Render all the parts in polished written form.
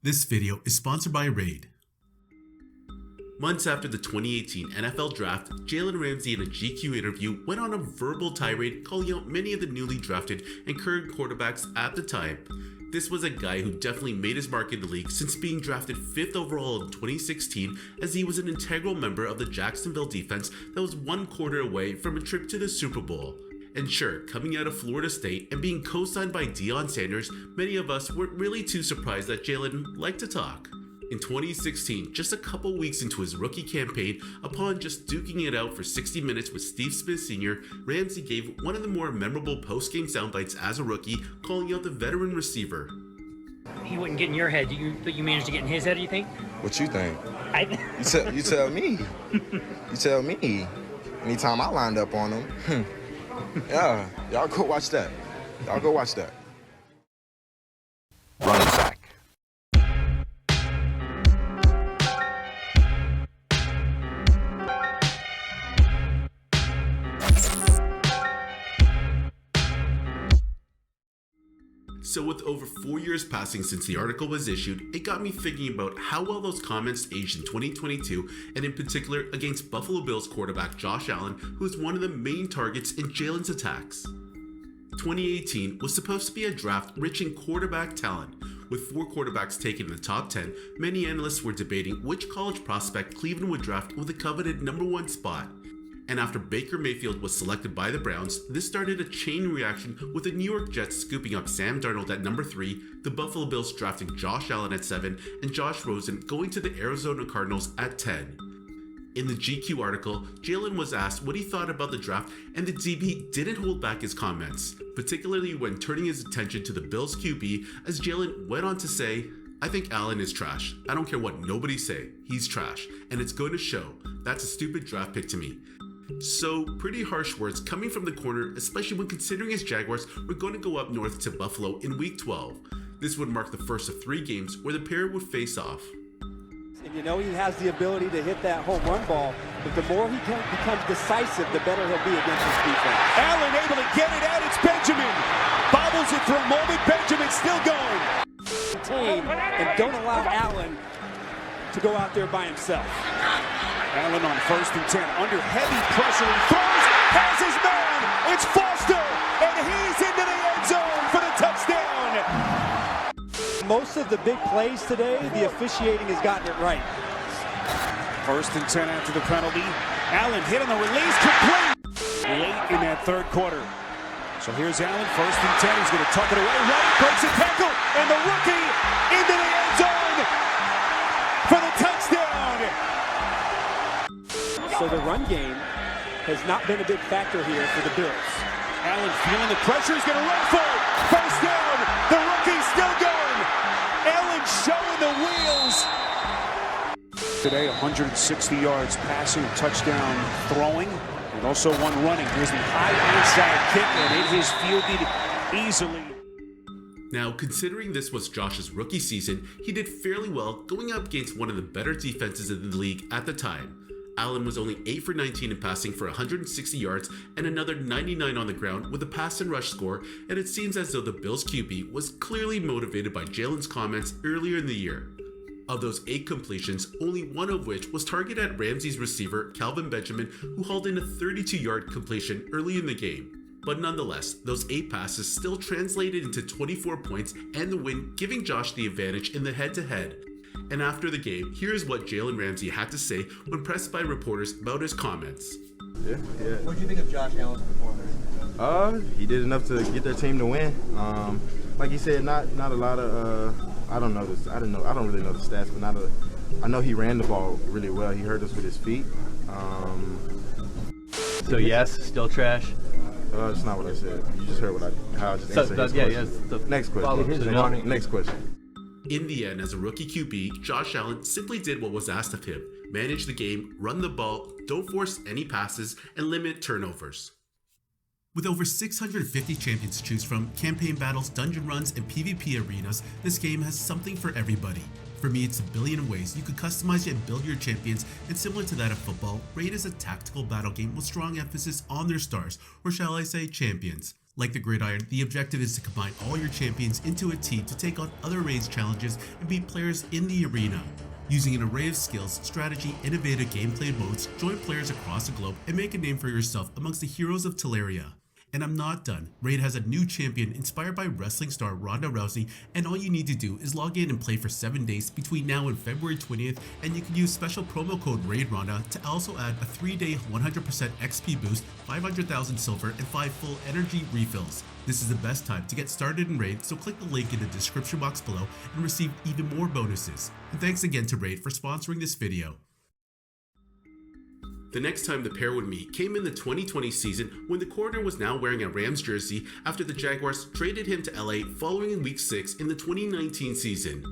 This video is sponsored by Raid. Months after the 2018 NFL Draft, Jalen Ramsey in a GQ interview went on a verbal tirade calling out many of the newly drafted and current quarterbacks at the time. This was a guy who definitely made his mark in the league since being drafted 5th overall in 2016, as he was an integral member of the Jacksonville defense that was one quarter away from a trip to the Super Bowl. And sure, coming out of Florida State and being co-signed by Deion Sanders, many of us weren't really too surprised that Jalen liked to talk. In 2016, just a couple weeks into his rookie campaign, upon just duking it out for 60 minutes with Steve Smith Sr., Ramsey gave one of the more memorable post-game soundbites as a rookie, calling out the veteran receiver. He wouldn't get in your head. But you managed to get in his head, do you think? What you think? You tell me. You tell me. Anytime I lined up on him. Yeah, y'all go watch that. Running back. So with over 4 years passing since the article was issued, it got me thinking about how well those comments aged in 2022, and in particular against Buffalo Bills quarterback Josh Allen, who was one of the main targets in Jalen's attacks. 2018 was supposed to be a draft rich in quarterback talent. With 4 quarterbacks taken in the top 10, many analysts were debating which college prospect Cleveland would draft with the coveted number 1 spot. And after Baker Mayfield was selected by the Browns, this started a chain reaction with the New York Jets scooping up Sam Darnold at number 3, the Buffalo Bills drafting Josh Allen at 7, and Josh Rosen going to the Arizona Cardinals at 10. In the GQ article, Jalen was asked what he thought about the draft, and the DB didn't hold back his comments, particularly when turning his attention to the Bills QB, as Jalen went on to say, "I think Allen is trash. I don't care what nobody say. He's trash, and it's going to show. That's a stupid draft pick to me." So, pretty harsh words coming from the corner, especially when considering his Jaguars were going to go up north to Buffalo in Week 12. This would mark the first of 3 games where the pair would face off. And you know he has the ability to hit that home run ball, but the more he becomes decisive, the better he'll be against his defense. Allen able to get it out, it's Benjamin. Bobbles it for a moment, Benjamin still going. And don't allow Allen to go out there by himself. Allen on 1st and 10, under heavy pressure, he throws, has his man, it's Foster, and he's into the end zone for the touchdown. Most of the big plays today, the officiating has gotten it right. 1st and 10 after the penalty. Allen hit on the release, complete. Late in that 3rd quarter. So here's Allen, 1st and 10, he's going to tuck it away, right, breaks a tackle, and the rookie into the end zone for the touchdown. So the run game has not been a big factor here for the Bills. Allen feeling the pressure, he's going to run for it. 1st down, the rookie's still going. Allen showing the wheels. Today, 160 yards passing, touchdown throwing, and also 1 running. Here's the high inside kick, and it is fielded easily. Now, considering this was Josh's rookie season, he did fairly well going up against one of the better defenses in the league at the time. Allen was only 8 for 19 in passing for 160 yards and another 99 on the ground with a pass and rush score, and it seems as though the Bills QB was clearly motivated by Jalen's comments earlier in the year. Of those 8 completions, only 1 of which was targeted at Ramsey's receiver, Kelvin Benjamin, who hauled in a 32-yard completion early in the game. But nonetheless, those 8 passes still translated into 24 points and the win, giving Josh the advantage in the head-to-head. And after the game, here's what Jalen Ramsey had to say when pressed by reporters about his comments. Yeah. What do you think of Josh Allen's performance? He did enough to get their team to win. Like you said, not a lot of I don't really know the stats, but I know he ran the ball really well. He hurt us with his feet. So yes, still trash. That's not what I said. You just heard how I just answered his question. Next question. Next question. In the end, as a rookie QB, Josh Allen simply did what was asked of him: manage the game, run the ball, don't force any passes, and limit turnovers. With over 650 champions to choose from, campaign battles, dungeon runs, and PvP arenas, this game has something for everybody. For me, it's a billion ways you could customize and build your champions, and similar to that of football, Raid is a tactical battle game with strong emphasis on their stars, or shall I say champions. Like the gridiron, the objective is to combine all your champions into a team to take on other raids challenges and beat players in the arena. Using an array of skills, strategy, innovative gameplay modes, join players across the globe and make a name for yourself amongst the heroes of Teleria. And I'm not done. Raid has a new champion inspired by wrestling star Ronda Rousey, and all you need to do is log in and play for 7 days between now and February 20th, and you can use special promo code RAIDRONDA to also add a 3-day 100% XP boost, 500,000 silver, and 5 full energy refills. This is the best time to get started in Raid, so click the link in the description box below and receive even more bonuses. And thanks again to Raid for sponsoring this video. The next time the pair would meet came in the 2020 season when the corner was now wearing a Rams jersey after the Jaguars traded him to LA following in week 6 in the 2019 season.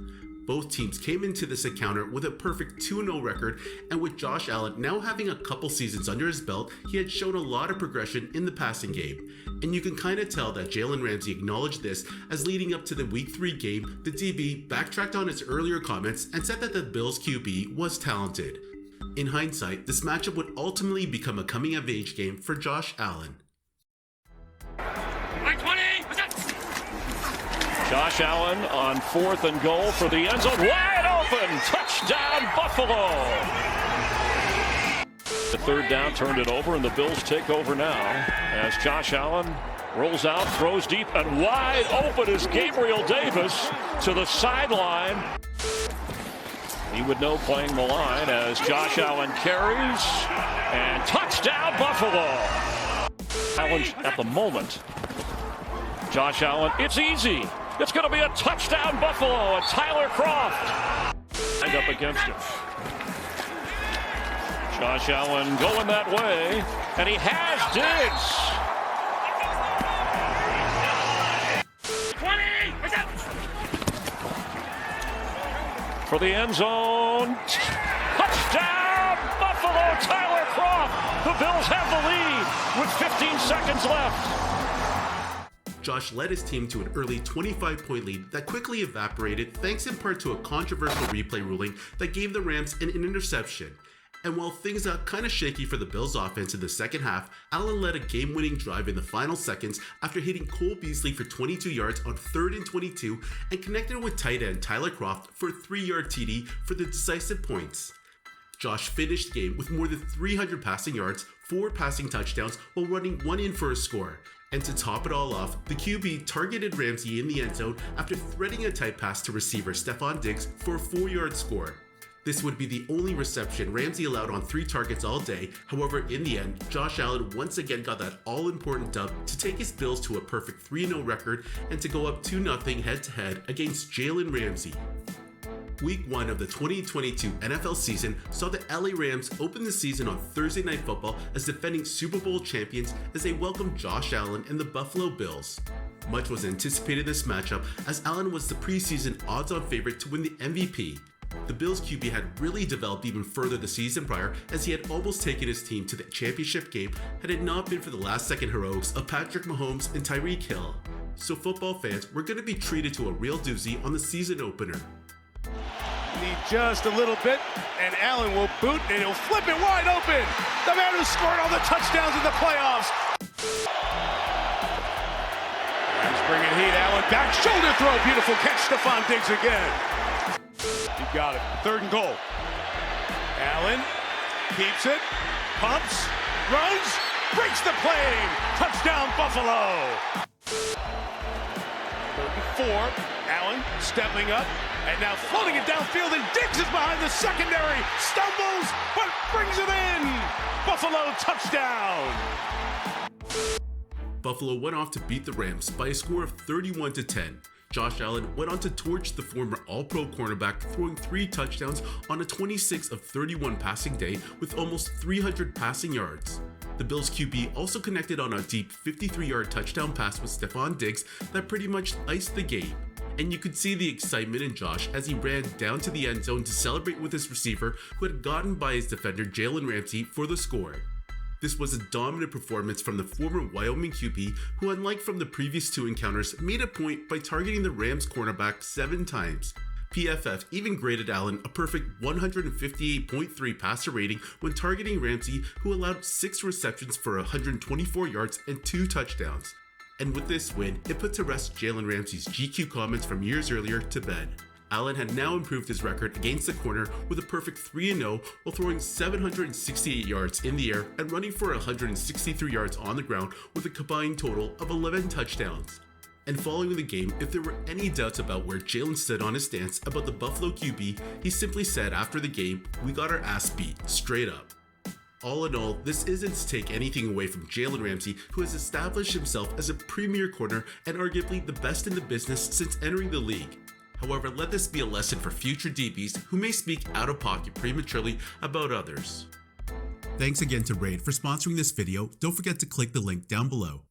Both teams came into this encounter with a perfect 2-0 record, and with Josh Allen now having a couple seasons under his belt, he had shown a lot of progression in the passing game. And you can kind of tell that Jalen Ramsey acknowledged this, as leading up to the week 3 game, the DB backtracked on his earlier comments and said that the Bills QB was talented. In hindsight, this matchup would ultimately become a coming-of-age game for Josh Allen. Josh Allen on 4th and goal for the end zone. Wide open! Touchdown, Buffalo! The 3rd down turned it over, and the Bills take over now as Josh Allen rolls out, throws deep, and wide open is Gabriel Davis to the sideline. He would know playing the line as Josh Allen carries, and touchdown Buffalo. Challenge at the moment. Josh Allen, it's easy. It's going to be a touchdown Buffalo, and Tyler Croft lined up against him. Josh Allen going that way, and he has Diggs. For the end zone, touchdown, Buffalo, Tyler Croft. The Bills have the lead with 15 seconds left. Josh led his team to an early 25-point lead that quickly evaporated thanks in part to a controversial replay ruling that gave the Rams an interception. And while things got kind of shaky for the Bills offense in the second half, Allen led a game-winning drive in the final seconds after hitting Cole Beasley for 22 yards on 3rd and 22 and connected with tight end Tyler Croft for a 3-yard TD for the decisive points. Josh finished the game with more than 300 passing yards, 4 passing touchdowns, while running 1 in for a score. And to top it all off, the QB targeted Ramsey in the end zone after threading a tight pass to receiver Stephon Diggs for a 4-yard score. This would be the only reception Ramsey allowed on 3 targets all day. However, in the end, Josh Allen once again got that all-important dub to take his Bills to a perfect 3-0 record and to go up 2-0 head-to-head against Jalen Ramsey. Week 1 of the 2022 NFL season saw the LA Rams open the season on Thursday Night Football as defending Super Bowl champions as they welcomed Josh Allen and the Buffalo Bills. Much was anticipated this matchup as Allen was the preseason odds-on favorite to win the MVP. The Bills QB had really developed even further the season prior as he had almost taken his team to the championship game had it not been for the last-second heroics of Patrick Mahomes and Tyreek Hill. So football fans were going to be treated to a real doozy on the season opener. Need just a little bit, and Allen will boot, and he'll flip it wide open. The man who scored all the touchdowns in the playoffs. Rams bringing heat. Allen back shoulder throw. Beautiful catch. Stephon Diggs again. He got it. 3rd and goal. Allen keeps it, pumps, runs, breaks the plane. Touchdown, Buffalo. 3rd and 4. Allen stepping up, and now floating it downfield, and Diggs is behind the secondary. Stumbles, but brings it in. Buffalo touchdown. Buffalo went off to beat the Rams by a score of 31-10. Josh Allen went on to torch the former All-Pro cornerback, throwing 3 touchdowns on a 26 of 31 passing day with almost 300 passing yards. The Bills QB also connected on a deep 53-yard touchdown pass with Stephon Diggs that pretty much iced the game. And you could see the excitement in Josh as he ran down to the end zone to celebrate with his receiver who had gotten by his defender Jalen Ramsey for the score. This was a dominant performance from the former Wyoming QB who, unlike from the previous 2 encounters, made a point by targeting the Rams cornerback 7 times. PFF even graded Allen a perfect 158.3 passer rating when targeting Ramsey, who allowed 6 receptions for 124 yards and 2 touchdowns. And with this win, it put to rest Jalen Ramsey's GQ comments from years earlier to bed. Allen had now improved his record against the corner with a perfect 3-0 while throwing 768 yards in the air and running for 163 yards on the ground with a combined total of 11 touchdowns. And following the game, if there were any doubts about where Jalen stood on his stance about the Buffalo QB, he simply said after the game, "We got our ass beat, straight up." All in all, this isn't to take anything away from Jalen Ramsey, who has established himself as a premier corner and arguably the best in the business since entering the league. However, let this be a lesson for future DBs who may speak out of pocket prematurely about others. Thanks again to Raid for sponsoring this video. Don't forget to click the link down below.